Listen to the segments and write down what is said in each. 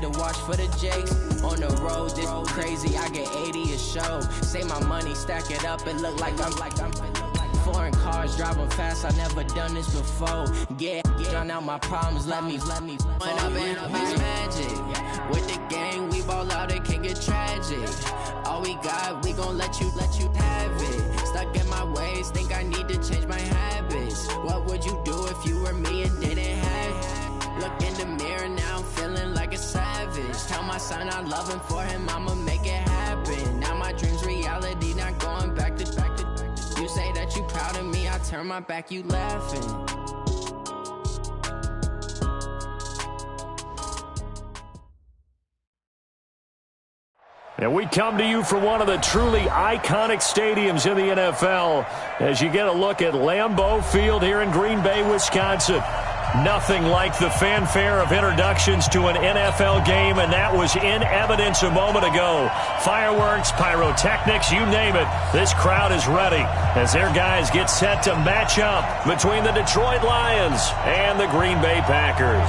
to watch for the Jakes. On the road, this crazy, I get 80 a show. Say my money, stack it up, and look like I'm foreign cars, driving fast, I never done this before. Drown out my problems, let me When I've been it's magic. With the gang, we ball out, it can get tragic. All we got, we gon' let you have it. Stuck in my ways, think I need to change my habits. What would you do if you were me and didn't have it? Look in the mirror, now I'm feeling like a savage. Tell my son I love him, for him I'ma make it happen. Now my dream's reality, not going back to. You say that you proud of me, I turn my back, you laughing. And we come to you from one of the truly iconic stadiums in the NFL as you get a look at Lambeau Field here in Green Bay, Wisconsin. Nothing like the fanfare of introductions to an NFL game, and that was in evidence a moment ago. Fireworks, pyrotechnics, you name it. This crowd is ready as their guys get set to match up between the Detroit Lions and the Green Bay Packers.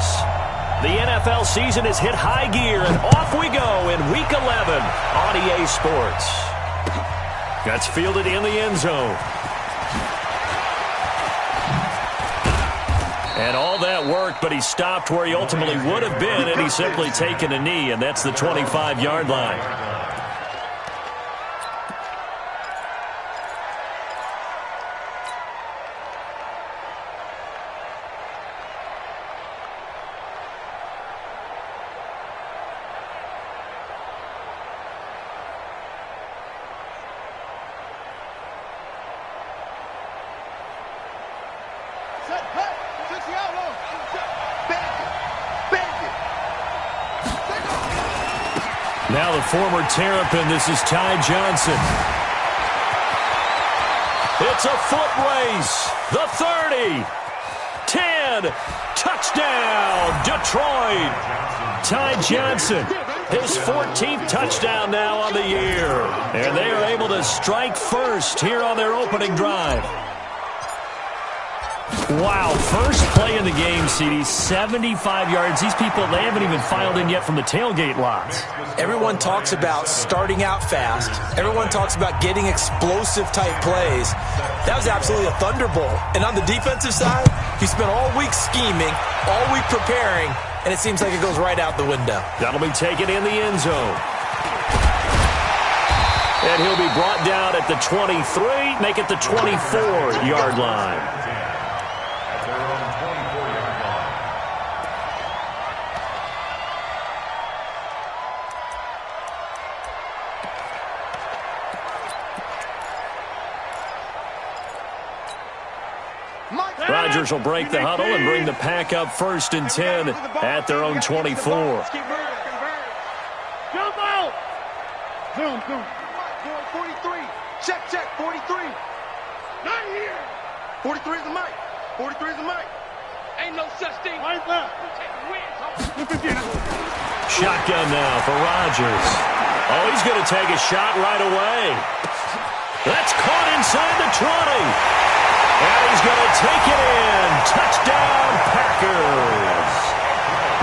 The NFL season has hit high gear, and off we go in Week 11 on EA Sports. That's fielded in the end zone. And all that worked, but he stopped where he ultimately would have been, and he's simply taken a knee, and that's the 25-yard line. Now the former Terrapin, this is Ty Johnson. It's a foot race. The 30. 10. Touchdown, Detroit. Ty Johnson, his 14th touchdown now on the year. And they are able to strike first here on their opening drive. Wow, first play in the game, CD, 75 yards. These people, they haven't even filed in yet from the tailgate lots. Everyone talks about starting out fast. Everyone talks about getting explosive-type plays. That was absolutely a thunderbolt. And on the defensive side, he spent all week scheming, all week preparing, and it seems like it goes right out the window. That'll be taken in the end zone. And he'll be brought down at the 23, make it the 24-yard line. Rodgers will break the huddle and bring the pack up 1st and 10 at their own 24. Jump out! Zoom. 43. Check. 43. Not here. 43 is the mic. 43 is the mic. Ain't no such thing. Right left. Shotgun now for Rodgers. Oh, he's going to take a shot right away. That's caught inside the 20. And he's going to take it in. Touchdown, Packers.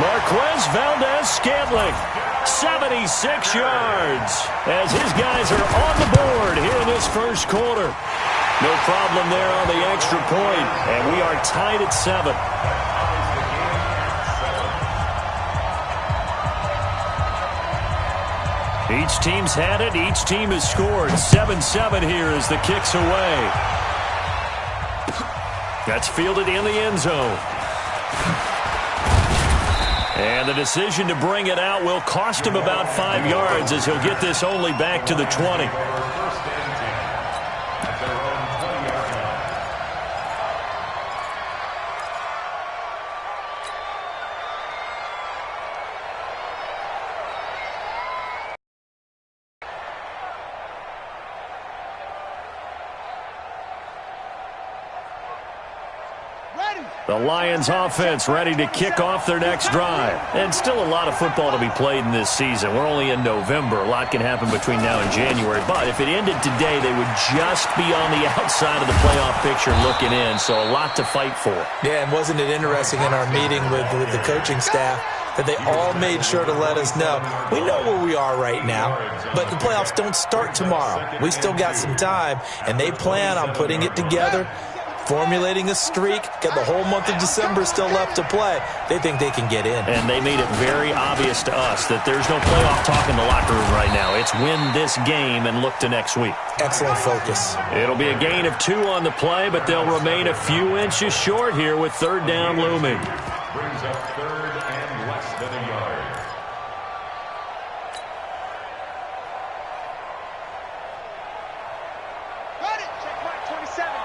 Marquez Valdez-Scantling, 76 yards, as his guys are on the board here in this first quarter. No problem there on the extra point, and we are tied at 7. Each team's had it. Each team has scored. 7-7 here as the kick's away. That's fielded in the end zone. And the decision to bring it out will cost him about 5 yards as he'll get this only back to the 20. The Lions offense ready to kick off their next drive. And still a lot of football to be played in this season. We're only in November. A lot can happen between now and January. But if it ended today, they would just be on the outside of the playoff picture looking in. So a lot to fight for. Yeah, and wasn't it interesting in our meeting with the coaching staff? that they all made sure to let us know. We know where we are right now, but the playoffs don't start tomorrow. We still got some time, and they plan on putting it together, formulating a streak, got the whole month of December still left to play. They think they can get in. And they made it very obvious to us that there's no playoff talk in the locker room right now. It's win this game and look to next week. Excellent focus. It'll be a gain of 2 on the play, but they'll remain a few inches short here with third down looming. Brings up third and less than a yard.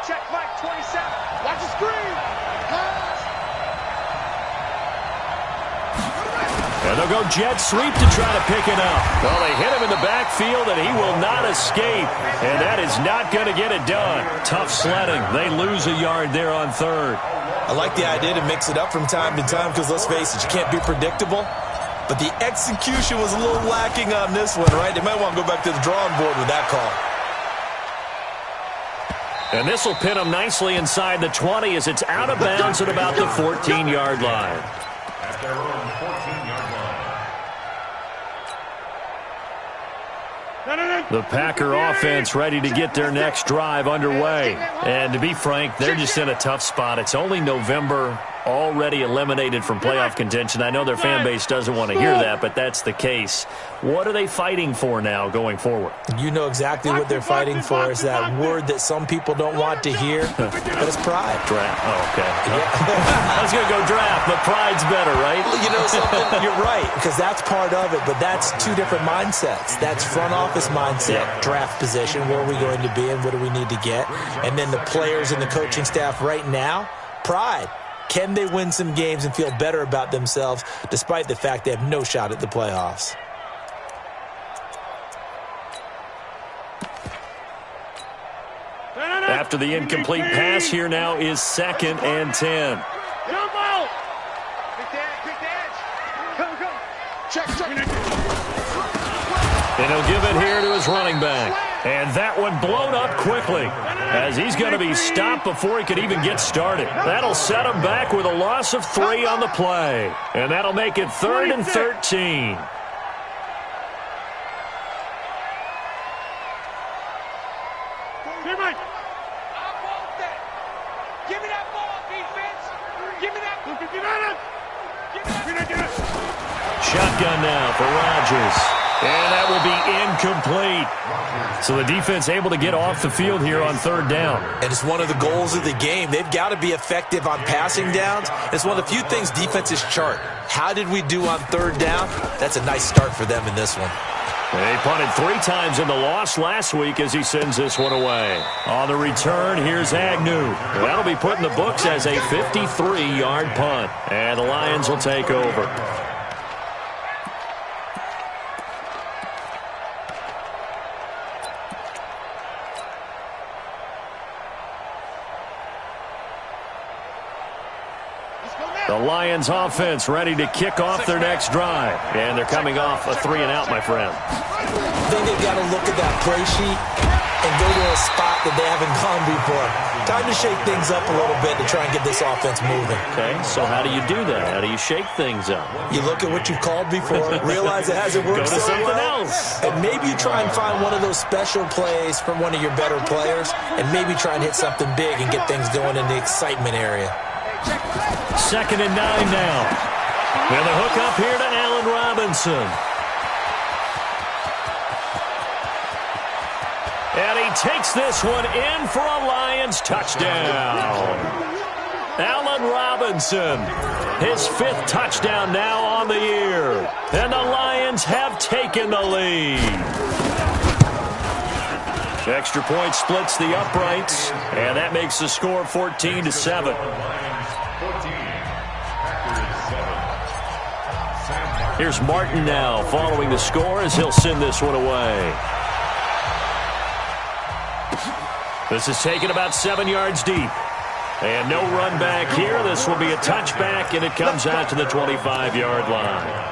Check Mike 27. Watch the screen. And they'll go jet sweep to try to pick it up. Well, they hit him in the backfield, and he will not escape. And that is not going to get it done. Tough sledding. They lose a yard there on third. I like the idea to mix it up from time to time because, let's face it, you can't be predictable. But the execution was a little lacking on this one, right? They might want to go back to the drawing board with that call. And this will pin them nicely inside the 20 as it's out of bounds at about the 14-yard line. At their own 14-yard line. The Packer offense ready to get their next drive underway. And to be frank, they're just in a tough spot. It's only November, already eliminated from playoff contention. I know their fan base doesn't want to hear that, but that's the case. What are they fighting for now going forward? You know exactly what they're fighting for. Is that word that some people don't want to hear, but it's pride. Draft. Oh, okay. I was going to go draft, but pride's better, right? You know something? You're right, because that's part of it, but that's two different mindsets. That's front office mindset, draft position, where are we going to be and what do we need to get? And then the players and the coaching staff right now, pride. Can they win some games and feel better about themselves despite the fact they have no shot at the playoffs? After the incomplete pass, here now is 2nd and 10. And he'll give it here to his running back. And that one blown up quickly as he's going to be stopped before he could even get started. That'll set him back with a loss of 3 on the play. And that'll make it 3rd and 13. Shotgun now for Rodgers. And that will be incomplete. So the defense able to get off the field here on 3rd down. And it's one of the goals of the game. They've got to be effective on passing downs. It's one of the few things defenses chart. How did we do on 3rd down? That's a nice start for them in this one. They punted 3 times in the loss last week as he sends this one away. On the return, here's Agnew. That'll be put in the books as a 53-yard punt. And the Lions will take over. The Lions offense ready to kick off their next drive. And they're coming off a 3-and-out, my friend. I think they've got to look at that play sheet and go to a spot that they haven't gone before. Time to shake things up a little bit to try and get this offense moving. Okay, so how do you do that? How do you shake things up? You look at what you've called before, realize it hasn't worked Go to so something well, else. and maybe you try and find one of those special plays from one of your better players, and maybe try and hit something big and get things going in the excitement area. 2nd and 9 now. And the hook up here to Allen Robinson. And he takes this one in for a Lions touchdown. Allen Robinson, his 5th touchdown now on the year. And the Lions have taken the lead. Extra point splits the uprights, and that makes the score 14-7. Here's Martin now following the score as he'll send this one away. This is taken about 7 yards deep. And no run back here. This will be a touchback, and it comes out to the 25-yard line.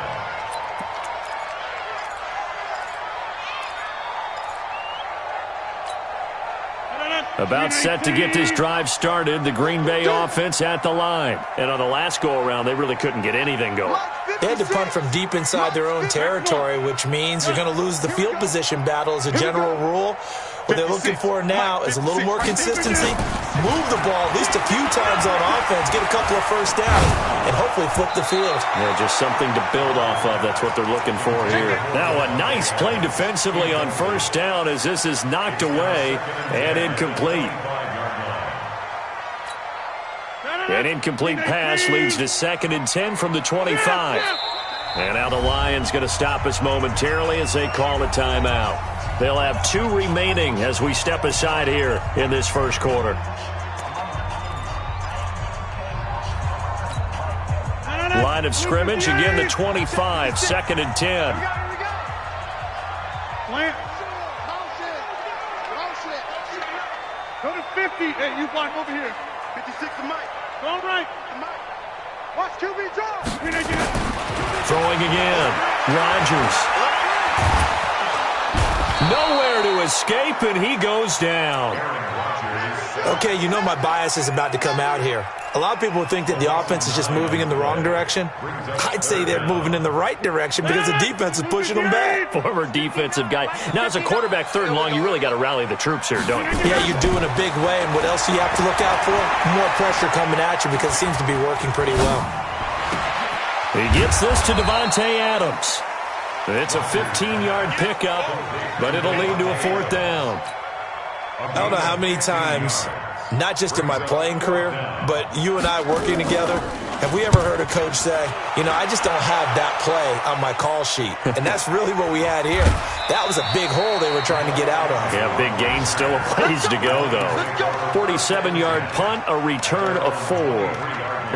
About set to get this drive started. The Green Bay offense at the line. And on the last go-around, they really couldn't get anything going. They had to punt from deep inside their own territory, which means you're going to lose the field position battle as a general rule. What they're looking for now is a little more consistency, move the ball at least a few times on offense, get a couple of first downs, and hopefully flip the field. Yeah, just something to build off of. That's what they're looking for here. Now a nice play defensively on first down as this is knocked away and incomplete. An incomplete pass leads to 2nd and 10 from the 25. And now the Lions going to stop us momentarily as they call a timeout. They'll have 2 remaining as we step aside here in this first quarter. Line of scrimmage, again the 25, 2nd and 10. Go to 50. Hey, you block over here. 56 to Mike. Go right. Watch QB draw. Throwing again. Rodgers. Nowhere to escape, and he goes down. Okay, you know my bias is about to come out here. A lot of people think that the offense is just moving in the wrong direction. I'd say they're moving in the right direction because the defense is pushing them back. Former defensive guy. Now, as a quarterback 3rd and long, you really got to rally the troops here, don't you? Yeah, you do in a big way, and what else do you have to look out for? More pressure coming at you because it seems to be working pretty well. He gets this to Devontae Adams. It's a 15-yard pickup, but it'll lead to a 4th down. I don't know how many times, not just in my playing career, but you and I working together, have we ever heard a coach say, you know, I just don't have that play on my call sheet. And that's really what we had here. That was a big hole they were trying to get out of. Yeah, big gain, still a ways to go, though. 47-yard punt, a return of 4.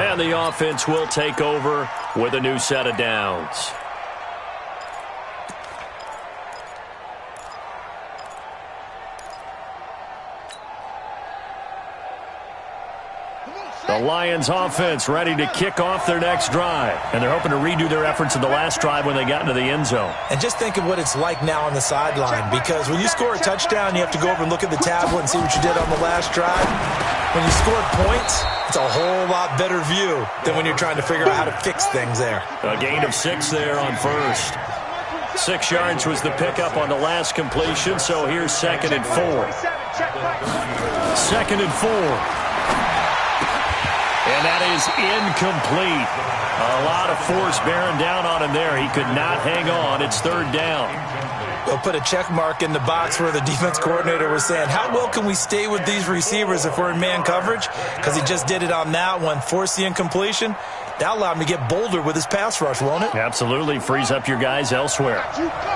And the offense will take over with a new set of downs. The Lions offense ready to kick off their next drive. And they're hoping to redo their efforts in the last drive when they got into the end zone. And just think of what it's like now on the sideline, because when you score a touchdown, you have to go over and look at the tablet and see what you did on the last drive. When you scored points, it's a whole lot better view than when you're trying to figure out how to fix things there. A gain of 6 there on first. 6 yards was the pickup on the last completion, so here's 2nd and 4. 2nd and 4. And that is incomplete. A lot of force bearing down on him there. He could not hang on. It's 3rd down. We'll put a check mark in the box where the defense coordinator was saying, how well can we stay with these receivers if we're in man coverage? Because he just did it on that one, forced the incompletion. That allowed him to get bolder with his pass rush, won't it? Absolutely. Frees up your guys elsewhere.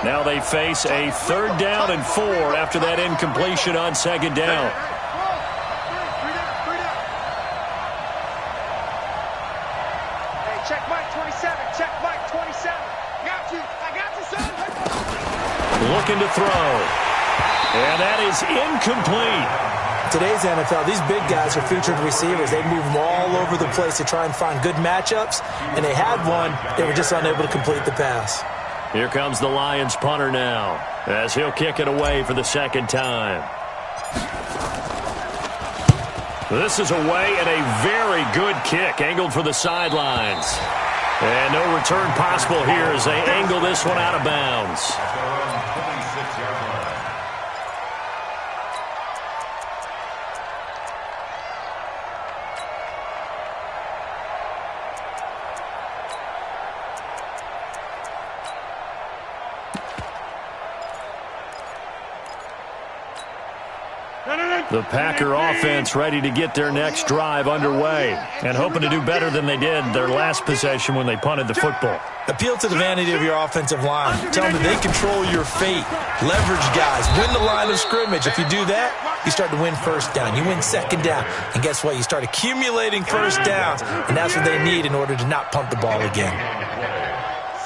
Now they face a 3rd down and 4 after that incompletion on 2nd down. Check Mike 27. Check Mike 27. Got you. I got you, son. Looking to throw. And that is incomplete. Today's NFL, these big guys are featured receivers. They move them all over the place to try and find good matchups. And they had one. They were just unable to complete the pass. Here comes the Lions punter now as he'll kick it away for the 2nd time. This is away and a very good kick, angled for the sidelines. And no return possible here as they angle this one out of bounds. The Packer offense ready to get their next drive underway and hoping to do better than they did their last possession when they punted the football. Appeal to the vanity of your offensive line. Tell them that they control your fate. Leverage guys. Win the line of scrimmage. If you do that, you start to win 1st down. You win 2nd down. And guess what? You start accumulating 1st downs. And that's what they need in order to not punt the ball again.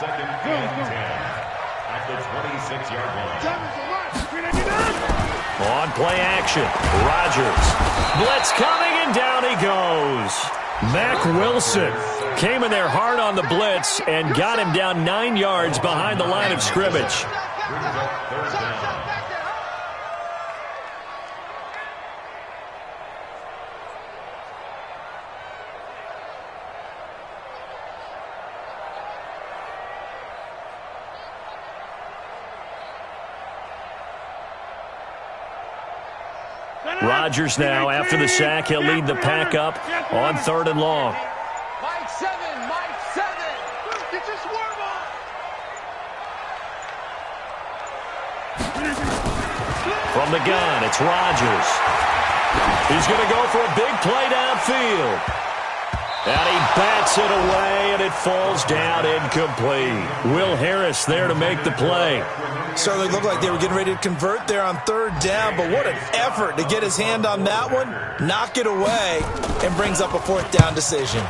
2nd and 10 at the 26-yard line. On play action, Rodgers. Blitz coming, and down he goes. Mack Wilson came in there hard on the blitz and got him down 9 yards behind the line of scrimmage. Rodgers now, after the sack, he'll lead the pack up on 3rd and long. Mike 7, Mike 7. Get your swerve on. From the gun, it's Rodgers. He's going to go for a big play downfield. And he bats it away, and it falls down incomplete. Will Harris there to make the play. Certainly looked like they were getting ready to convert there on 3rd down, but what an effort to get his hand on that one, knock it away, and brings up a 4th down decision.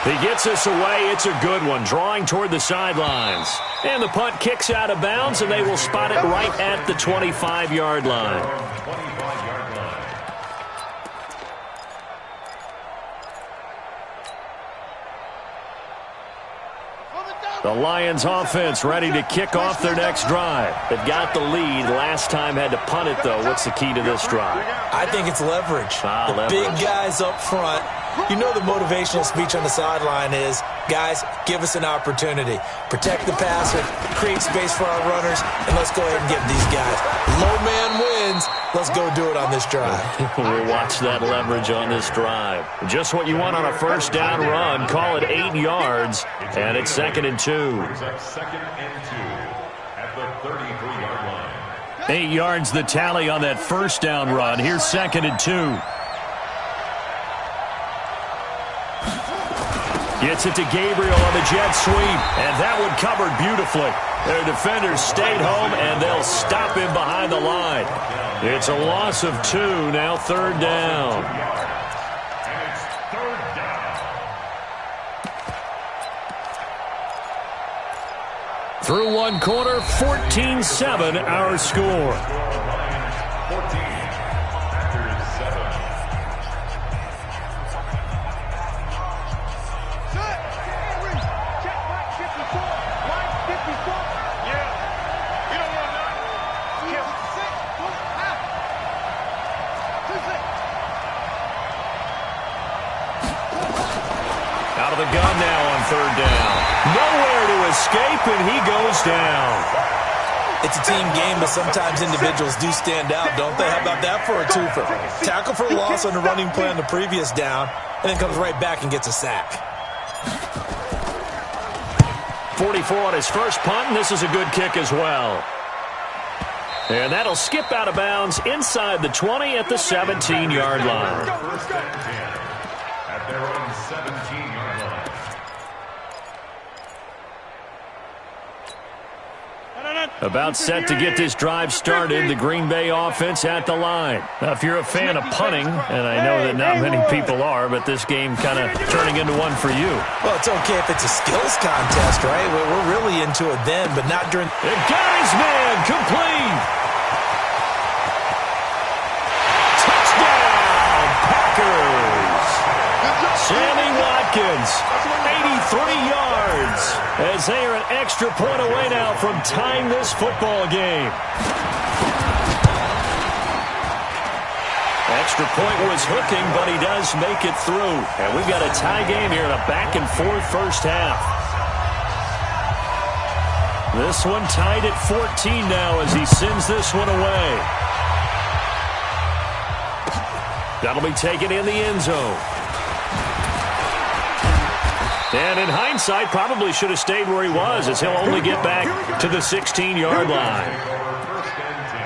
He gets this away. It's a good one, drawing toward the sidelines. And the punt kicks out of bounds, and they will spot it right at the 25-yard line. 25-yard line. The Lions offense ready to kick off their next drive. They've got the lead. Last time had to punt it, though. What's the key to this drive? I think it's leverage. Leverage. Big guys up front. You know the motivational speech on the sideline is, guys, give us an opportunity. Protect the passer, create space for our runners, and let's go ahead and get these guys. Low man wins. Let's go do it on this drive. We'll watch that leverage on this drive. Just what you want on a 1st down run. Call it 8 yards, and it's 2nd and 2. 2nd and 2 at the 33-yard line. 8 yards the tally on that 1st down run. Here's 2nd and 2. Gets it to Gabriel on the jet sweep, and that one covered beautifully. Their defenders stayed home, and they'll stop him behind the line. It's a loss of 2, now 3rd down. And it's 3rd down. Through one quarter, 14-7 our score. 14 after 7. Out of the gun now on 3rd down. Nowhere to escape, and he goes down. It's a team game, but sometimes individuals do stand out, don't they? How about that for a twofer? Tackle for a loss on the running play on the previous down, and then comes right back and gets a sack. 44 on his first punt, and this is a good kick as well. And that'll skip out of bounds inside the 20 at the 17-yard line. 1st and 10 at their own 17-yard line. About set to get this drive started, the Green Bay offense at the line. Now, if you're a fan of punting, and I know that not many people are, but this game kind of turning into one for you. Well, it's okay if it's a skills contest, right? We're really into it then, but not during... It got his man, complete! Touchdown, Packers! Sammy Watkins, 83 yards, as they are an extra point away now from tying this football game. Extra point was hooking, but he does make it through. And we've got a tie game here in a back-and-forth first half. This one tied at 14 now as he sends this one away. That'll be taken in the end zone. And in hindsight, probably should have stayed where he was, as he'll only get back to the 16-yard line. 1st and 10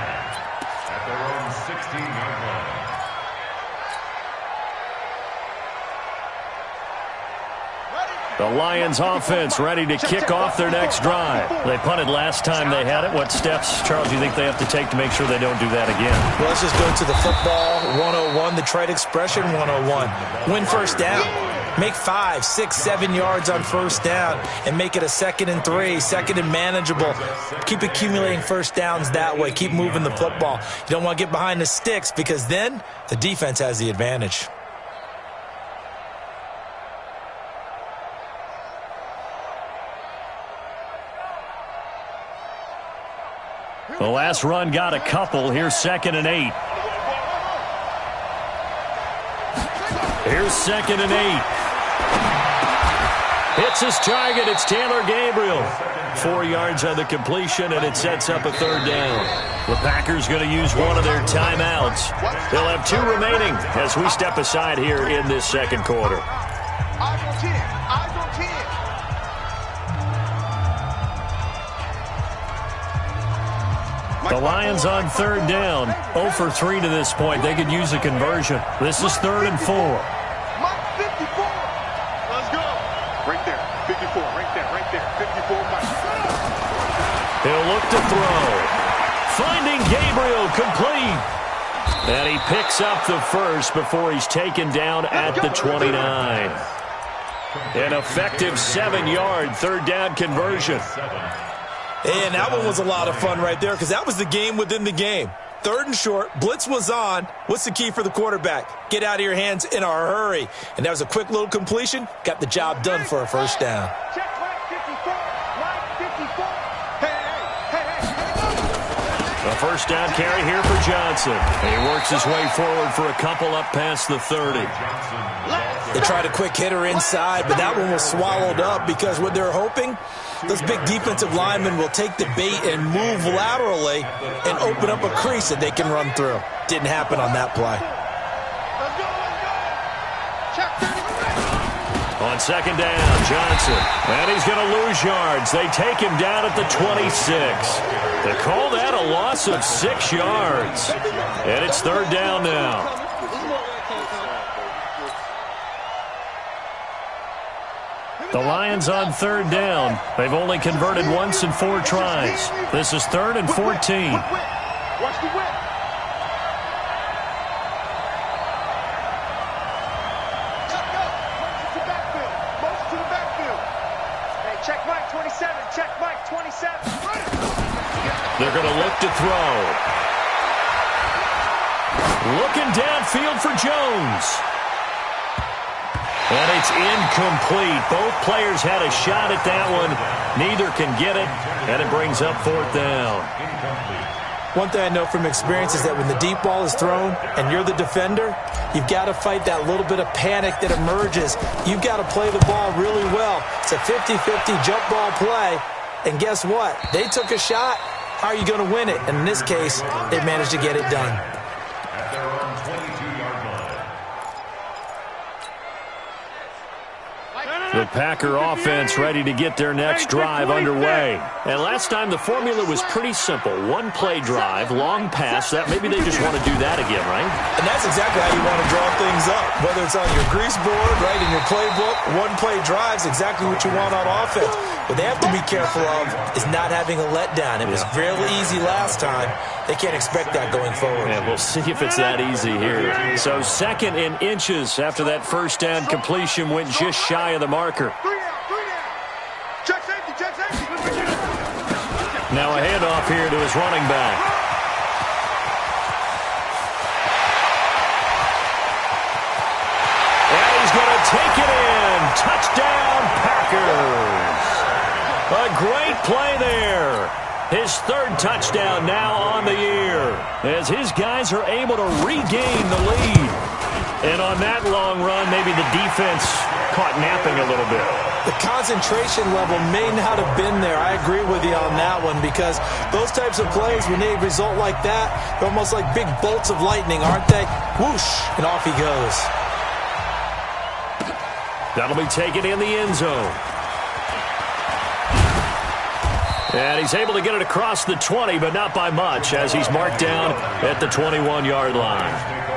at their own 16-yard line. The Lions offense ready to kick off their next drive. They punted last time they had it. What steps, Charles, do you think they have to take to make sure they don't do that again? Well, let's just go to the football 101, the trade expression 101. Win 1st down. Make 5, 6, 7 yards on 1st down and make it a 2nd and 3, 2nd and manageable. Keep accumulating 1st downs that way. Keep moving the football. You don't want to get behind the sticks because then the defense has the advantage. The last run got a couple. Here's 2nd and 8. Here's 2nd and 8. Hits his target. It's Taylor Gabriel. 4 yards on the completion, and it sets up a third down. The Packers going to use one of their timeouts. They'll have 2 remaining as we step aside here in this second quarter. Eyes on 10. Eyes on 10. The Lions on third down. 0 for 3 to this point. They could use a conversion. This is 3rd and 4. Mike 54. Let's go. Right there. 54. Right there. Right there. 54 Mike. He'll look to throw. Finding Gabriel complete. And he picks up the first before he's taken down at the 29. An effective 7-yard third down conversion. And that one was a lot of fun right there because that was the game within the game. 3rd and short, blitz was on. What's the key for the quarterback? Get out of your hands in a hurry. And that was a quick little completion. Got the job done for a first down. Check Mike 54. Mike 54. Hey. A first down carry here for Johnson. He works his way forward for a couple up past the 30. They tried a quick hitter inside, but that one was swallowed up because what they're hoping, those big defensive linemen will take the bait and move laterally and open up a crease that they can run through. Didn't happen on that play. Let's go. Check 33. On second down, Johnson. And he's going to lose yards. They take him down at the 26. They call that a loss of 6 yards. And it's third down now. The Lions on third down. They've only converted once in 4 tries. This is 3rd and 14. Watch the whip. Let's go. Motion to backfield. Motion to the backfield. Hey, check Mike 27. Check Mike 27. They're going to look to throw. Looking downfield for Jones. And it's incomplete. Both players had a shot at that one. Neither can get it, and it brings up 4th down. One thing I know from experience is that when the deep ball is thrown and you're the defender, you've got to fight that little bit of panic that emerges. You've got to play the ball really well. It's a 50-50 jump ball play, and guess what? They took a shot. How are you going to win it? And in this case, they managed to get it done. The Packer offense ready to get their next drive underway. And last time the formula was pretty simple. 1-play drive, long pass. That maybe they just want to do that again, right? And that's exactly how you want to draw things up. Whether it's on your grease board, right, in your playbook, 1-play drive's exactly what you want on offense. What they have to be careful of is not having a letdown. It was fairly easy last time. They can't expect that going forward. Yeah, we'll see if it's that easy here. So 2nd and inches after that first down completion went just shy of the marker. 3 down. Check safety. Check safety. Now a handoff here to his running back. And he's going to take it in. Touchdown, Packers. A great play there. His 3rd touchdown now on the year as his guys are able to regain the lead. And on that long run, maybe the defense caught napping a little bit. The concentration level may not have been there. I agree with you on that one because those types of plays, when they result like that, they're almost like big bolts of lightning, aren't they? Whoosh, and off he goes. That'll be taken in the end zone. And he's able to get it across the 20, but not by much, as he's marked down at the 21-yard line.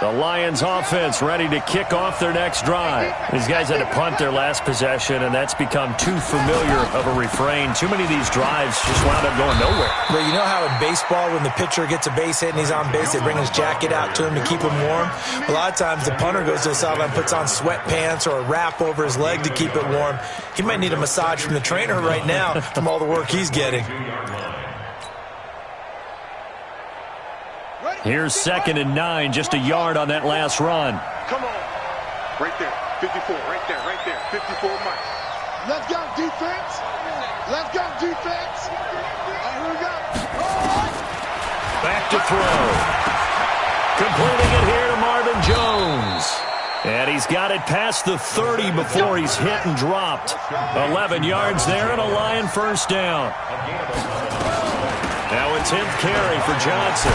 The Lions offense ready to kick off their next drive. These guys had to punt their last possession, and that's become too familiar of a refrain. Too many of these drives just wound up going nowhere. Well, you know how in baseball, when the pitcher gets a base hit and he's on base, they bring his jacket out to him to keep him warm? A lot of times the punter goes to the sideline, puts on sweatpants or a wrap over his leg to keep it warm. He might need a massage from the trainer right now from all the work he's getting. Here's 2nd and 9, just a yard on that last run. Come on. Right there. 54. Right there. Right there. 54 Mike. Let's go, defense. Let's go, defense. Here we go. Back to throw. Completing it here to Marvin Jones. And he's got it past the 30 before he's hit and dropped. 11 yards there and a Lion first down. Now a 10th carry for Johnson.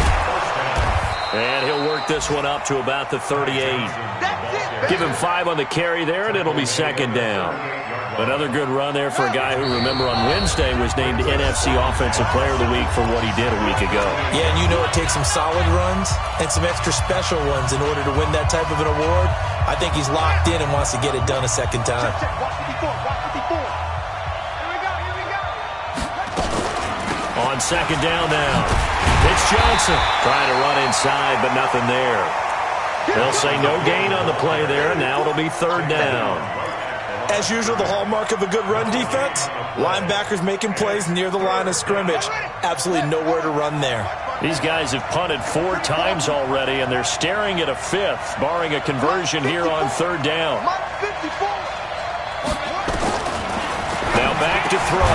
And he'll work this one up to about the 38. Give him 5 on the carry there, and it'll be second down. Another good run there for a guy who, remember, on Wednesday was named NFC Offensive Player of the Week for what he did a week ago. Yeah, and you know it takes some solid runs and some extra special ones in order to win that type of an award. I think he's locked in and wants to get it done a second time. On second down now, it's Johnson trying to run inside, but nothing there. They'll say no gain on the play there, and now it'll be third down. As usual, the hallmark of a good run defense, linebackers making plays near the line of scrimmage. Absolutely nowhere to run there. These guys have punted 4 times already, and they're staring at a 5th, barring a conversion here on third down. Now back to throw.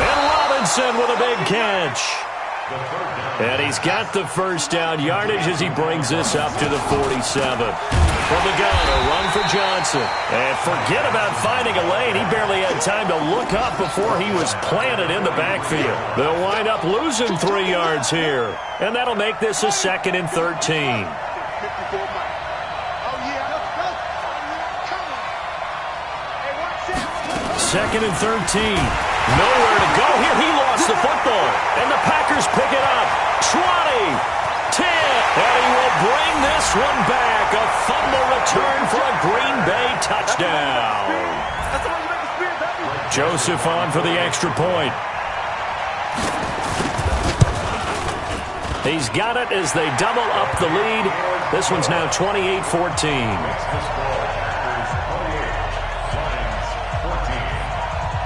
And Robinson with a big catch. And he's got the first down yardage as he brings this up to the 47. From the gun, a run for Johnson. And forget about finding a lane. He barely had time to look up before he was planted in the backfield. They'll wind up losing 3 yards here. And that'll make this a 2nd and 13. Second and 13. Nowhere to go here. He lost the football. And the Packers pick it up. 20, 10. And he will bring this one back. A fumble return for a Green Bay touchdown. Joseph on for the extra point. He's got it as they double up the lead. This one's now 28-14.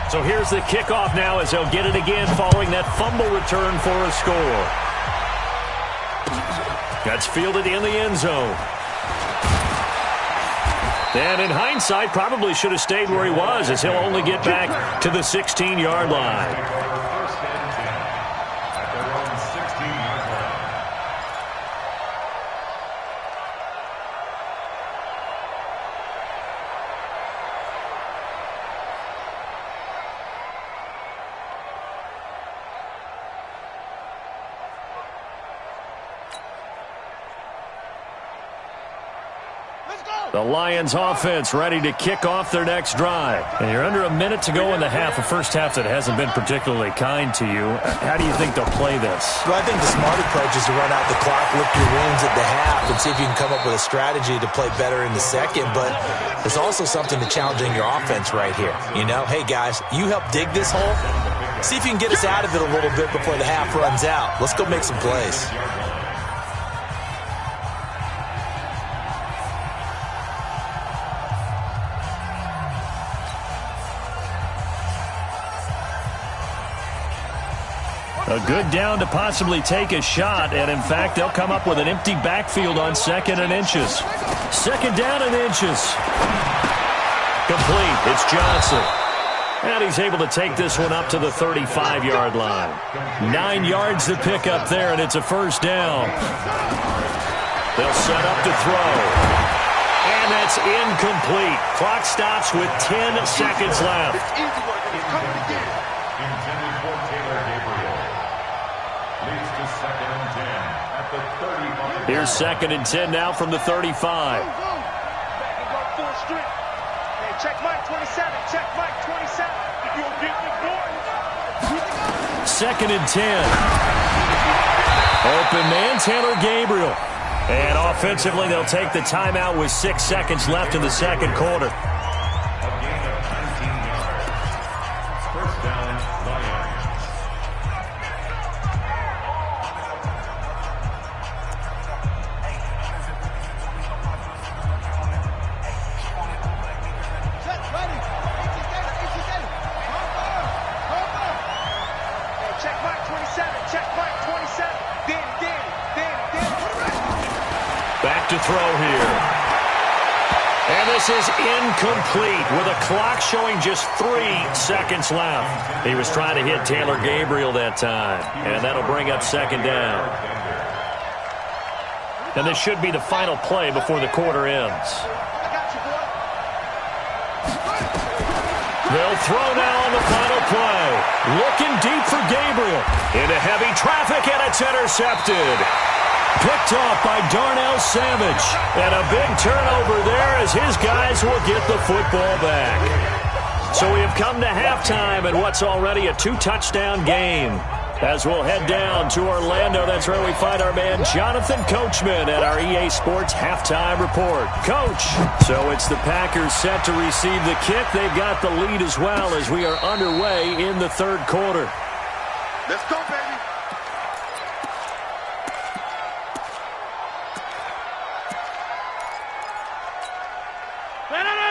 So here's the kickoff now as they'll get it again following that fumble return for a score. That's fielded in the end zone. And in hindsight, probably should have stayed where he was as he'll only get back to the 16-yard line. The Lions offense ready to kick off their next drive. And you're under a minute to go in the half, a first half that hasn't been particularly kind to you. How do you think they'll play this? Well, I think the smart approach is to run out the clock, lick your wounds at the half, and see if you can come up with a strategy to play better in the second. But there's also something to challenging your offense right here. You know, hey, guys, you help dig this hole. See if you can get us out of it a little bit before the half runs out. Let's go make some plays. A good down to possibly take a shot, and in fact, they'll come up with an empty backfield on 2nd and inches. 2nd down and inches. Complete. It's Johnson. And he's able to take this one up to the 35-yard line. 9 yards to pick up there, and it's a first down. They'll set up to throw. And that's incomplete. Clock stops with 10 seconds left. Here's 2nd and 10 now from the 35. Check Mike 27. Check Mike 27. You'll get the board. 2nd and 10. Open man, Taylor Gabriel. And offensively, they'll take the timeout with 6 seconds left in the second quarter. To throw here. And this is incomplete with a clock showing just 3 seconds left. He was trying to hit Taylor Gabriel that time. And that'll bring up 2nd down. And this should be the final play before the quarter ends. They'll throw now on the final play. Looking deep for Gabriel. Into heavy traffic, and it's intercepted. Picked off by Darnell Savage. And a big turnover there as his guys will get the football back. So we have come to halftime in what's already a 2-touchdown game. As we'll head down to Orlando, that's where we find our man Jonathan Coachman at our EA Sports Halftime Report. Coach, so it's the Packers set to receive the kick. They've got the lead as well as we are underway in the third quarter. Let's go, baby.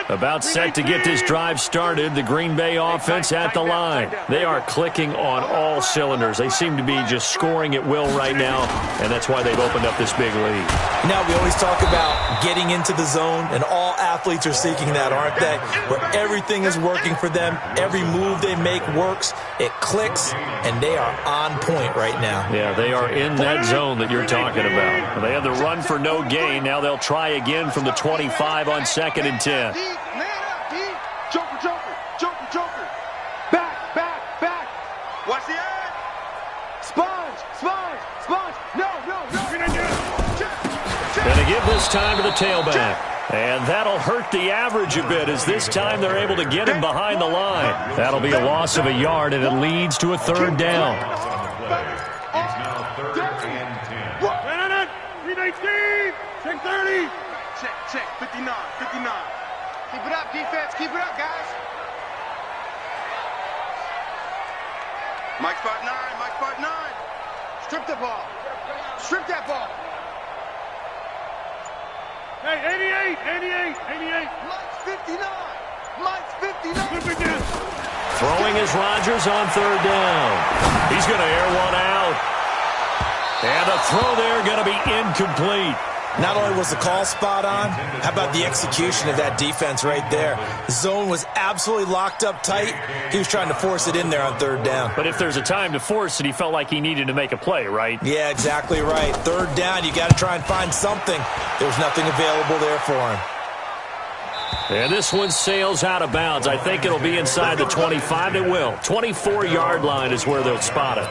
About set to get this drive started, the Green Bay offense at the line. They are clicking on all cylinders. They seem to be just scoring at will right now, and that's why they've opened up this big lead. Now, we always talk about getting into the zone, and all athletes are seeking that, aren't they? Where everything is working for them, every move they make works, it clicks, and they are on point right now. Yeah, they are in that zone that you're talking about. They have the run for no gain. Now they'll try again from the 25 on 2nd and 10. Man up, D. Joker, Joker, Joker, Joker. Back, back, back. Watch the eye. Sponge, sponge, sponge. No, no, no. Going to give this time to the tailback. And that'll hurt the average a bit as this time they're able to get him behind the line. That'll be a loss of a yard, and it leads to a third down. It's now 3rd and 10. Run it. 319. Check 30. Check, 59, 59. Keep it up, defense. Keep it up, guys. Mike 5'9", Mike 5'9". Strip the ball. Strip that ball. Hey, 88, 88, 88. Mike's 59. Mike's 59. Throwing is Rodgers on third down. He's going to air one out. And a throw there going to be incomplete. Not only was the call spot on, how about the execution of that defense right there? The zone was absolutely locked up tight. He was trying to force it in there on third down. But if there's a time to force it, he felt like he needed to make a play, right? Yeah, exactly right. Third down, you got to try and find something. There was nothing available there for him. And this one sails out of bounds. I think it'll be inside the 25. It will. 24-yard line is where they'll spot it.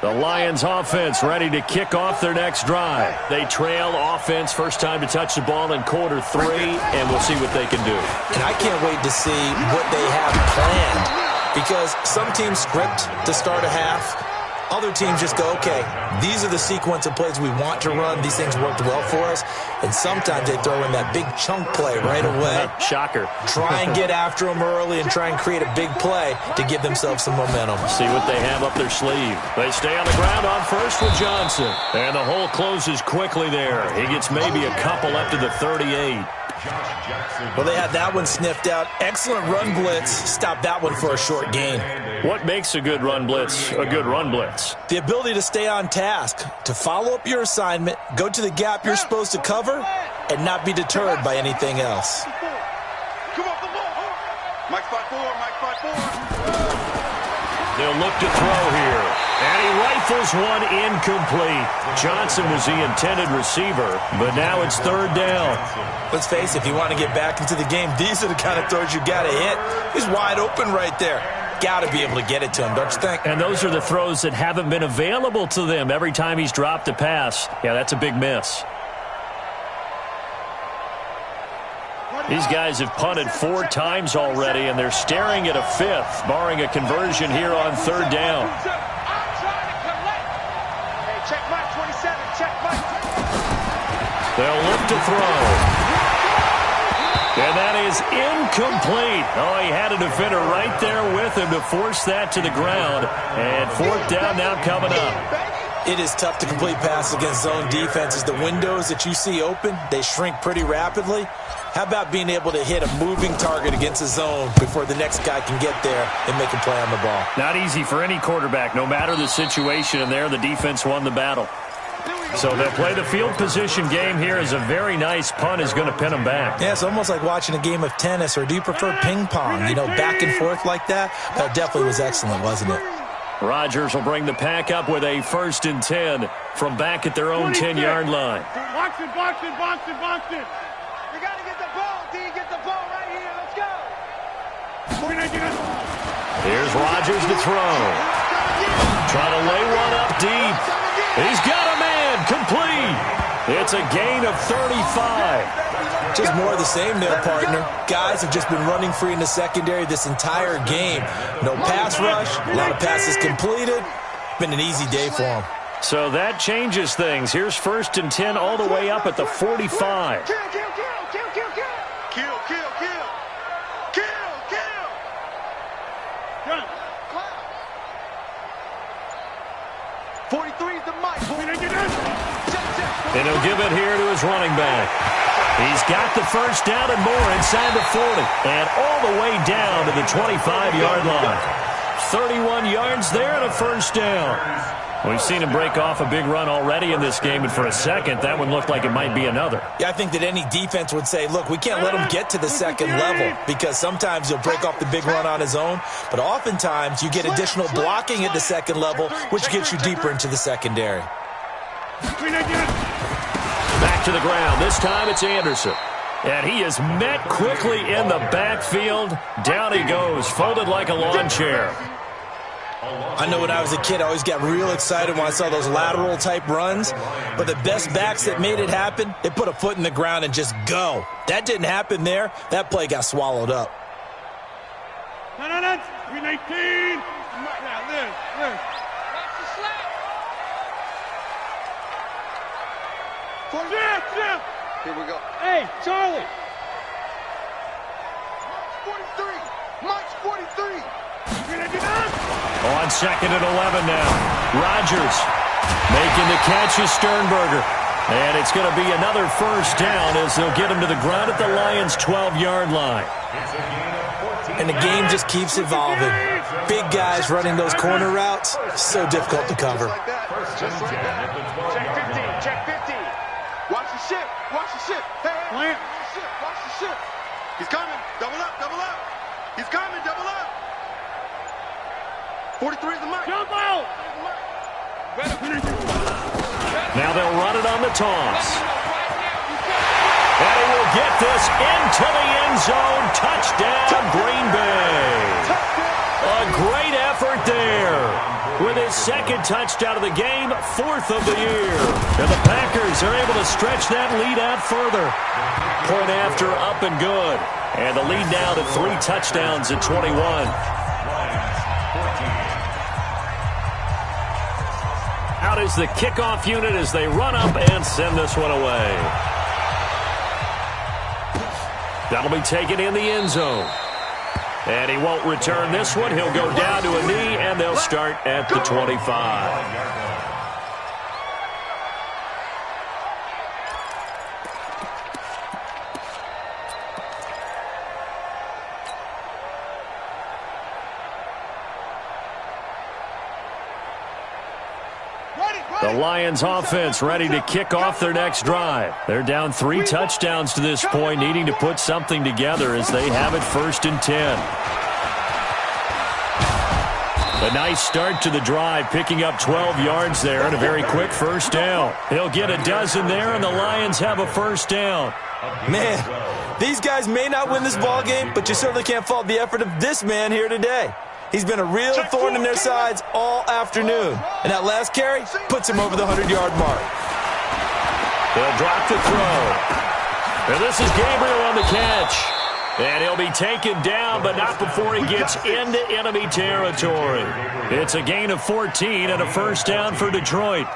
The Lions offense ready to kick off their next drive. They trail offense, first time to touch the ball in quarter 3, and we'll see what they can do. And I can't wait to see what they have planned, because some teams script to start a half. Other teams just go, okay, these are the sequence of plays we want to run. These things worked well for us. And sometimes they throw in that big chunk play right away. Shocker. Try and get after them early and try and create a big play to give themselves some momentum. See what they have up their sleeve. They stay on the ground on first with Johnson. And the hole closes quickly there. He gets maybe a couple up to the 38. Well, they had that one sniffed out. Excellent run blitz. Stopped that one for a short gain. What makes a good run blitz a good run blitz? The ability to stay on task, to follow up your assignment, go to the gap you're supposed to cover, and not be deterred by anything else. Come on, come on. Mike 5'4", Mike 5'4". They'll look to throw here. And he rifles one incomplete. Johnson was the intended receiver, but now it's third down. Let's face it, if you want to get back into the game, these are the kind of throws you got to hit. He's wide open right there. Got to be able to get it to him, don't you think? And those are the throws that haven't been available to them every time he's dropped a pass. Yeah, that's a big miss. These guys have punted 4 times already, and they're staring at a 5th, barring a conversion here on third down. Check Mike 27, check Mike. They'll look to throw. And that is incomplete. Oh, he had a defender right there with him to force that to the ground. And fourth down now coming up. It is tough to complete passes against zone defenses. The windows that you see open, they shrink pretty rapidly. How about being able to hit a moving target against a zone before the next guy can get there and make a play on the ball? Not easy for any quarterback, no matter the situation, and there the defense won the battle. Here we So they'll play the field position game here as a very nice punt is going to pin them back. Yeah, it's almost like watching a game of tennis, or do you prefer ping pong? You know, back and forth like that? That definitely was excellent, wasn't it? Rodgers will bring the pack up with a 1st and 10 from back at their own 10-yard line. Box it, box it, box it, box it. You got to get the ball, D. Get the ball right here. Let's go. Here's Rodgers to throw. Trying to lay one up deep. He's got a man. Complete. It's a gain of 35. Just more of the same there, partner. Guys have just been running free in the secondary this entire game. No pass rush, a lot of passes completed. Been an easy day for them. So that changes things. Here's 1st and 10 all the way up at the 45. Kill, kill, kill, kill, kill, kill. Kill, kill, kill. Kill, kill. Run. 43 is the mic. And he'll give it here to his running back. He's got the 1st down and more inside the 40. And all the way down to the 25-yard line. 31 yards there and a 1st down. We've seen him break off a big run already in this game, and for a second, that one looked like it might be another. Yeah, I think that any defense would say, look, we can't let him get to the 2nd level, because sometimes he'll break off the big run on his own, but oftentimes you get additional blocking at the 2nd level, which gets you deeper into the secondary. Back to the ground. This time it's Anderson. And he is met quickly in the backfield. Down he goes, folded like a lawn chair. I know when I was a kid, I always got real excited when I saw those lateral-type runs. But the best backs that made it happen, they put a foot in the ground and just go. That didn't happen there. That play got swallowed up. 319. Now, live. Here we go. Hey, Charlie. Mike's 43. On 2nd and 11 now. Rodgers making the catch is Sternberger. And it's going to be another 1st down as they'll get him to the ground at the Lions' 12-yard line. And the game just keeps evolving. Big guys running those corner routes, so difficult to cover. Just like that. Check 15. Watch the ship. Watch the ship. Hey, watch the ship. He's coming. Double up. He's coming. Double up. 43 is the mic. Jump out. Now they'll run it on the toss. And he will get this into the end zone. Touchdown, Green Bay. A great effort there. With his 2nd touchdown of the game, 4th of the year. And the Packers are able to stretch that lead out further. Point after up and good. And the lead now to 3 touchdowns at 21. Out is the kickoff unit as they run up and send this one away. That'll be taken in the end zone. And he won't return this one. He'll go down to a knee, and they'll start at the 25. The Lions offense ready to kick off their next drive. They're down 3 touchdowns to this point, needing to put something together as they have it 1st and 10. A nice start to the drive, picking up 12 yards there and a very quick 1st down. He'll get a dozen there, and the Lions have a 1st down. Man, these guys may not win this ball game, but you certainly can't fault the effort of this man here today. He's been a real thorn in their sides all afternoon. And that last carry puts him over the 100-yard mark. They'll drop the throw. And this is Gabriel on the catch. And he'll be taken down, but not before he gets into enemy territory. It's a gain of 14 and a 1st down for Detroit.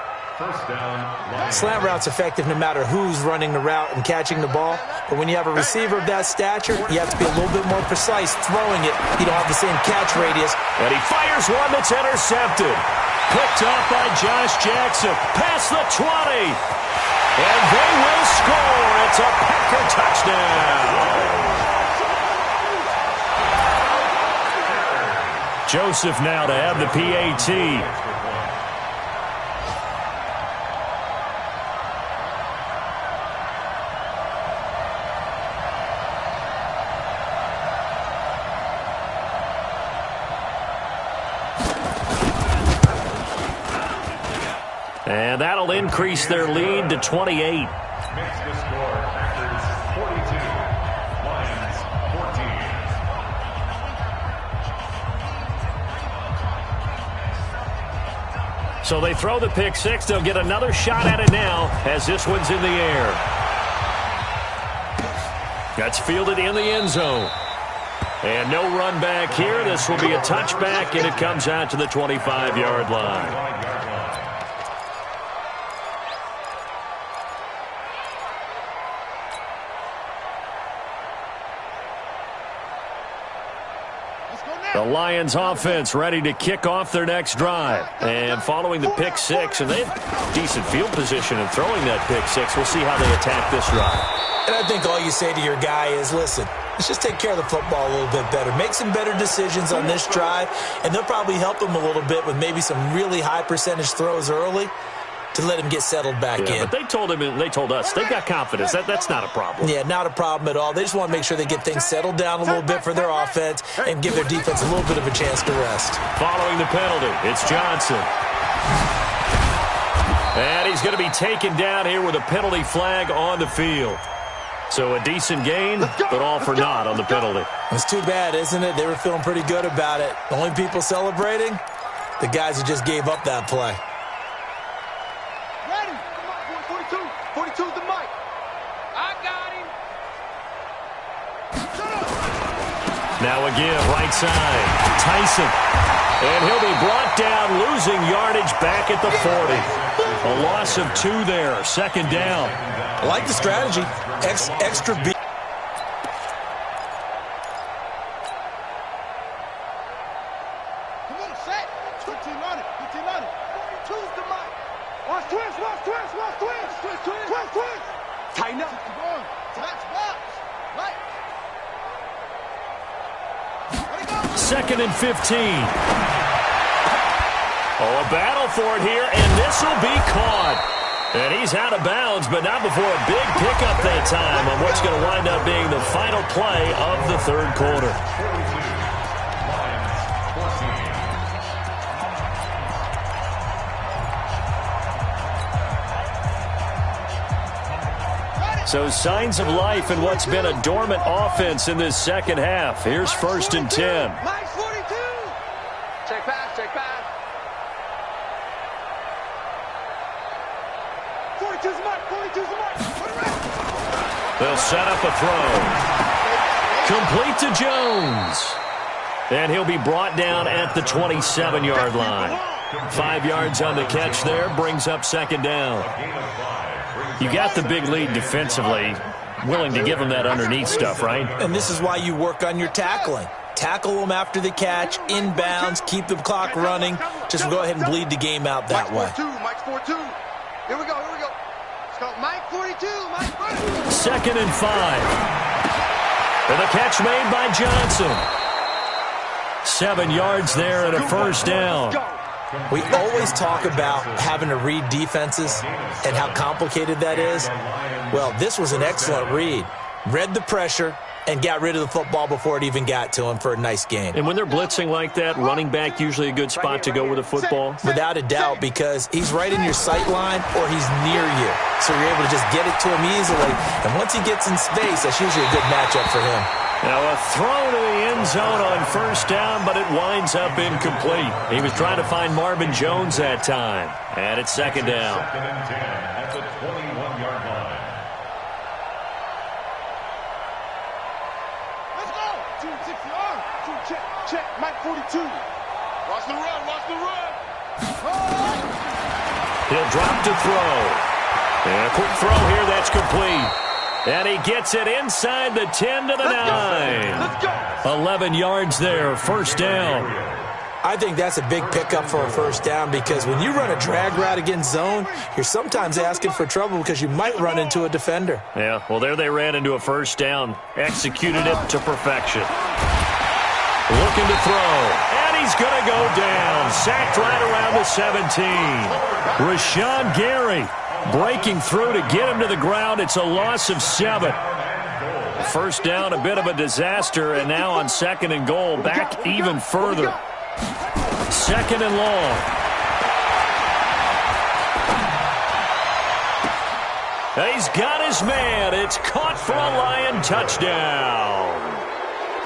Slant route's effective no matter who's running the route and catching the ball. But when you have a receiver of that stature, you have to be a little bit more precise throwing it. You don't have the same catch radius. And he fires one that's intercepted. Picked off by Josh Jackson. Past the 20. And they will score. It's a Packer touchdown. Joseph now to have the PAT. And that'll increase their lead to 28. Makes the score Packers 42, Lions 14. So they throw the pick six. They'll get another shot at it now as this one's in the air. That's fielded in the end zone. And no run back here. This will be a touchback, and it comes out to the 25-yard line. The Lions offense ready to kick off their next drive. And following the pick six, and they have decent field position in throwing that pick six. We'll see how they attack this drive. And I think all you say to your guy is, listen, let's just take care of the football a little bit better. Make some better decisions on this drive, and they'll probably help him a little bit with maybe some really high percentage throws early to let him get settled back in. But they told him, and they told us, they've got confidence. That's not a problem. Yeah, not a problem at all. They just want to make sure they get things settled down a little bit for their offense and give their defense a little bit of a chance to rest. Following the penalty, it's Johnson. And he's going to be taken down here with a penalty flag on the field. So a decent gain, but all for naught on the penalty. It's too bad, isn't it? They were feeling pretty good about it. The only people celebrating, the guys who just gave up that play. 42's the mic. I got him. Now again, right side, Tyson. And he'll be brought down, losing yardage back at the 40. A loss of 2 there, second down. I like the strategy. Extra beat. Come on, set. 15 on it. 42's the mic. Watch twist. Tighten up. Touch box. Right. Second and 15. Oh, a battle for it here, and this will be caught. And he's out of bounds, but not before a big pickup that time on what's going to wind up being the final play of the third quarter. So signs of life in what's been a dormant offense in this second half. Here's first and 10. Mike's 42. Check pass. 42's the mic. They'll set up a throw. Complete to Jones. And he'll be brought down at the 27-yard line. 5 yards on the catch there, brings up second down. You got the big lead defensively, willing to give them that underneath stuff, right? And this is why you work on your tackling. Tackle them after the catch, inbounds, keep the clock running. Just go ahead and bleed the game out that way. Mike's 4-2. Here we go. Let's go. Mike 42. Mike 42. Second and 5. And the catch made by Johnson. 7 yards there and a first down. We always talk about having to read defenses and how complicated that is. Well, this was an excellent read. Read the pressure and got rid of the football before it even got to him for a nice gain. And when they're blitzing like that, running back usually a good spot to go with a football? Without a doubt, because he's right in your sight line or he's near you. So you're able to just get it to him easily. And once he gets in space, that's usually a good matchup for him. Now a throw to the end zone on first down, but it winds up incomplete. He was trying to find Marvin Jones that time. And it's second down. Second and 10 at the 21-yard line. Let's go. 260. Check. Mike 42. Watch the run. He'll drop to throw. And a quick throw here that's complete. And he gets it inside the 10 to the 9. Let's go. 11 yards there, first down. I think that's a big pickup for a first down because when you run a drag route against zone, you're sometimes asking for trouble because you might run into a defender. Yeah, well, there they ran into a first down. Executed it to perfection. Looking to throw. And he's going to go down. Sacked right around the 17. Rashawn Gary breaking through to get him to the ground. It's a loss of 7. First down, a bit of a disaster, and now on second and goal, back even further. Second and long. He's got his man. It's caught for a Lion touchdown.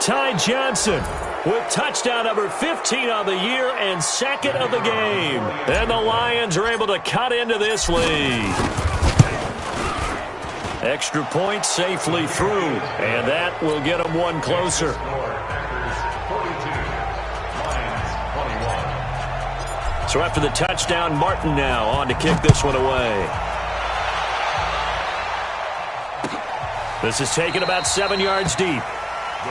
Ty Johnson with touchdown number 15 on the year and second of the game. And the Lions are able to cut into this lead. Extra point safely through, and that will get them one closer. So after the touchdown, Martin now on to kick this one away. This is taken about 7 yards deep.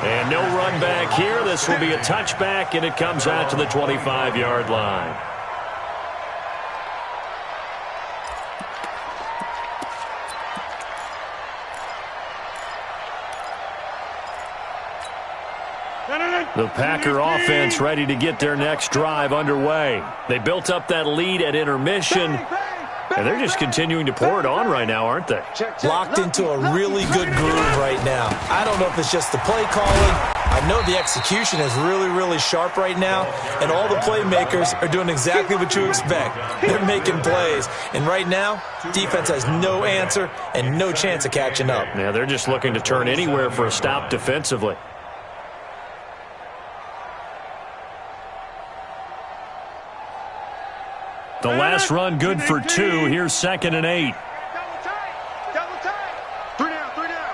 And no run back here. This will be a touchback, and it comes out to the 25-yard line. The Packer offense ready to get their next drive underway. They built up that lead at intermission, and they're just continuing to pour it on right now, aren't they? Locked into a really good groove right now. I don't know if it's just the play calling. I know the execution is really, really sharp right now, and all the playmakers are doing exactly what you expect. They're making plays, and right now, defense has no answer and no chance of catching up. Yeah, they're just looking to turn anywhere for a stop defensively. The last run good for 2. Here's 2nd and 8. Double tight. 3 down.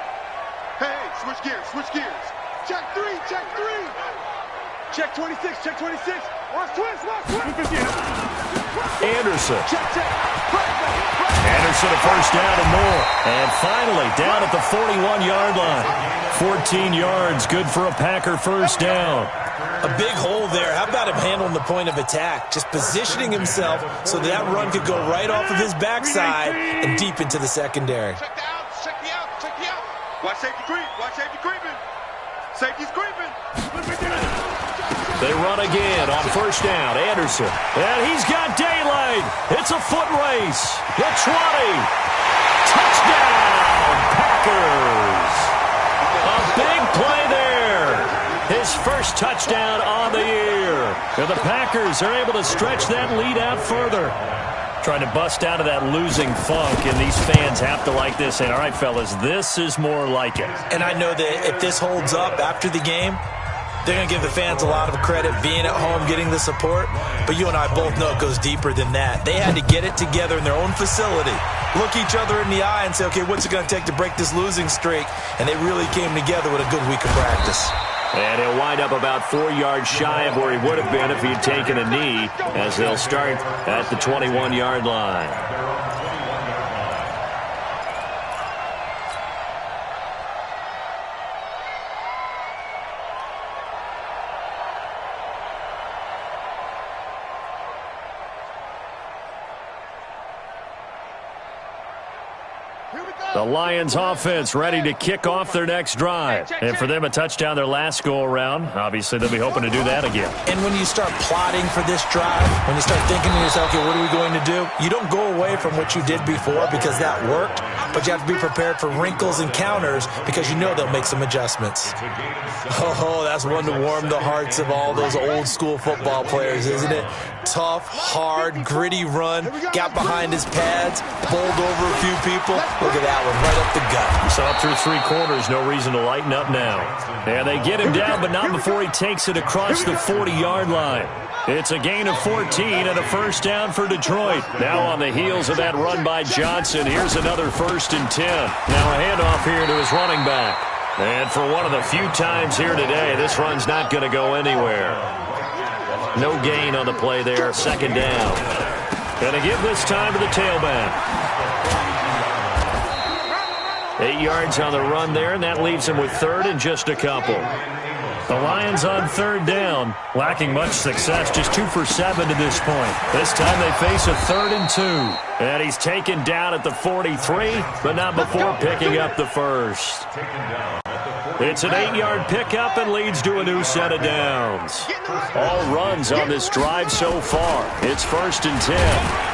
Hey, switch gears. Check 3. Check 26. Watch twist. Anderson. Anderson a first down and more. And finally down at the 41-yard line. 14 yards, good for a Packer first down. A big hole there. How about him handling the point of attack? Just positioning himself so that run could go right off of his backside and deep into the secondary. Check the out. Watch safety creeping. Safety's creeping. They run again on first down. Anderson. And he's got daylight. It's a foot race. The 20. Touchdown, Packers. A big play there. His first touchdown on the year. And the Packers are able to stretch that lead out further. Trying to bust out of that losing funk, and these fans have to like this. And all right, fellas, this is more like it. And I know that if this holds up after the game, they're going to give the fans a lot of credit being at home, getting the support. But you and I both know it goes deeper than that. They had to get it together in their own facility, look each other in the eye and say, okay, what's it going to take to break this losing streak? And they really came together with a good week of practice. And he'll wind up about 4 yards shy of where he would have been if he had taken a knee, as they'll start at the 21-yard line. The Lions offense ready to kick off their next drive. And for them, a touchdown their last go-around. Obviously, they'll be hoping to do that again. And when you start plotting for this drive, when you start thinking to yourself, okay, what are we going to do? You don't go away from what you did before because that worked, but you have to be prepared for wrinkles and counters because you know they'll make some adjustments. Oh, that's one to warm the hearts of all those old-school football players, isn't it? Tough, hard, gritty run, got behind his pads, bowled over a few people. Look at that one, right up the gut. So up through 3 quarters, no reason to lighten up now. And they get him down, but not before he takes it across the 40-yard line. It's a gain of 14 and a first down for Detroit. Now on the heels of that run by Johnson, here's another 1st and 10. Now a handoff here to his running back. And for one of the few times here today, this run's not going to go anywhere. No gain on the play there, 2nd down. Going to give this time to the tailback. 8 yards on the run there, and that leaves him with 3rd and just a couple. The Lions on 3rd down, lacking much success, just 2 for 7 to this point. This time they face a 3rd and 2. And he's taken down at the 43, but not before picking up the first. It's an 8-yard pickup and leads to a new set of downs. All runs on this drive so far. It's 1st and 10.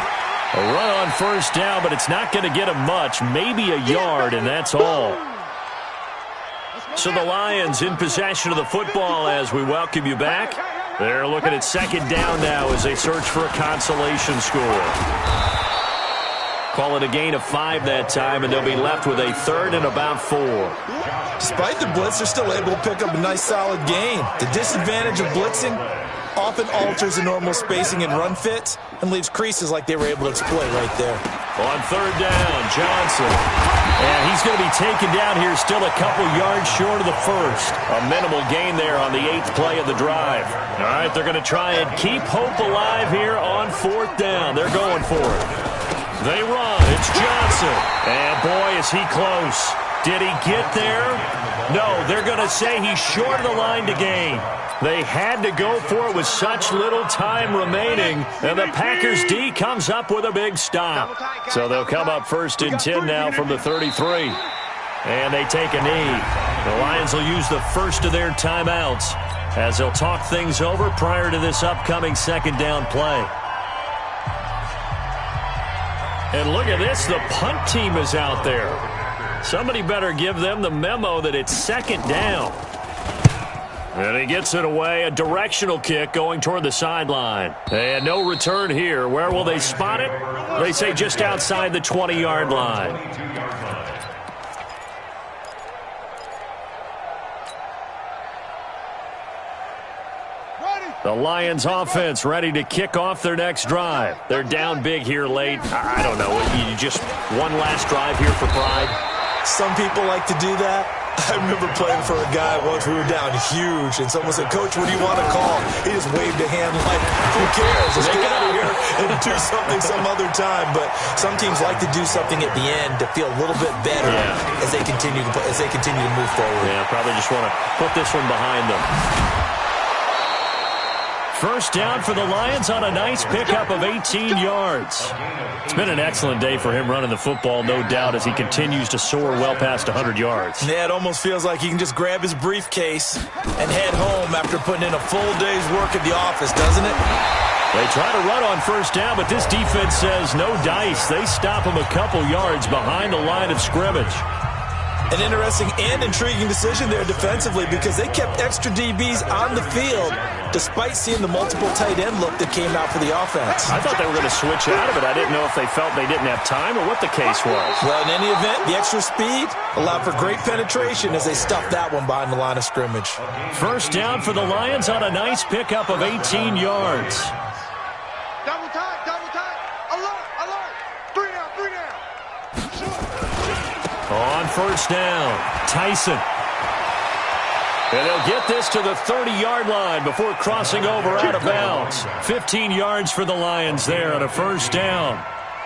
A run on first down, but it's not going to get him much, maybe a yard, and that's all. So the Lions in possession of the football as we welcome you back. They're looking at 2nd down now as they search for a consolation score. Call it a gain of 5 that time, and they'll be left with a 3rd and about 4. Despite the blitz, they're still able to pick up a nice solid gain. The disadvantage of blitzing often alters the normal spacing and run fits and leaves creases like they were able to exploit right there. On 3rd down, Johnson. And he's going to be taken down here still a couple yards short of the first. A minimal gain there on the 8th play of the drive. All right, they're going to try and keep hope alive here on 4th down. They're going for it. They run. It's Johnson. And boy, is he close. Did he get there? No, they're going to say he's short of the line to gain. They had to go for it with such little time remaining, and the Packers D comes up with a big stop. So they'll come up 1st and 10 now from the 33. And they take a knee. The Lions will use the first of their timeouts as they'll talk things over prior to this upcoming 2nd down play. And look at this, the punt team is out there. Somebody better give them the memo that it's 2nd down. And he gets it away, a directional kick going toward the sideline. And no return here. Where will they spot it? They say just outside the 20-yard line. The Lions offense ready to kick off their next drive. They're down big here late. I don't know. You just one last drive here for pride? Some people like to do that. I remember playing for a guy once. We were down huge, and someone said, "Coach, what do you want to call?" He just waved a hand like, "Who cares? Let's get out of here and do something some other time." But some teams like to do something at the end to feel a little bit better as they continue to move forward. Yeah, probably just want to put this one behind them. 1st down for the Lions on a nice pickup of 18 yards. It's been an excellent day for him running the football, no doubt, as he continues to soar well past 100 yards. Yeah, it almost feels like he can just grab his briefcase and head home after putting in a full day's work at the office, doesn't it? They try to run on 1st down, but this defense says no dice. They stop him a couple yards behind the line of scrimmage. An interesting and intriguing decision there defensively because they kept extra DBs on the field despite seeing the multiple tight end look that came out for the offense. I thought they were going to switch out of it. I didn't know if they felt they didn't have time or what the case was. Well, in any event, the extra speed allowed for great penetration as they stuffed that one behind the line of scrimmage. 1st down for the Lions on a nice pickup of 18 yards. Double time, alert, 3 down. On 1st down, Tyson. And they'll get this to the 30-yard line before crossing over out of bounds. 15 yards for the Lions there on a 1st down.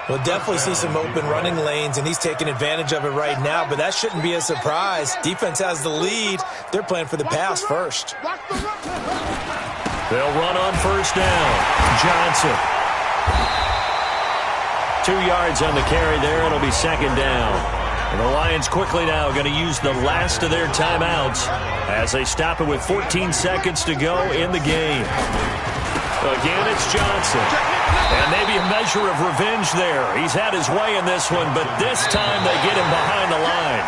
We'll definitely see some open running lanes, and he's taking advantage of it right now, but that shouldn't be a surprise. Defense has the lead. They're playing for the pass first. They'll run on 1st down. Johnson. 2 yards on the carry there. It'll be 2nd down. And the Lions quickly now going to use the last of their timeouts as they stop it with 14 seconds to go in the game. Again, it's Johnson. And maybe a measure of revenge there. He's had his way in this one, but this time they get him behind the line.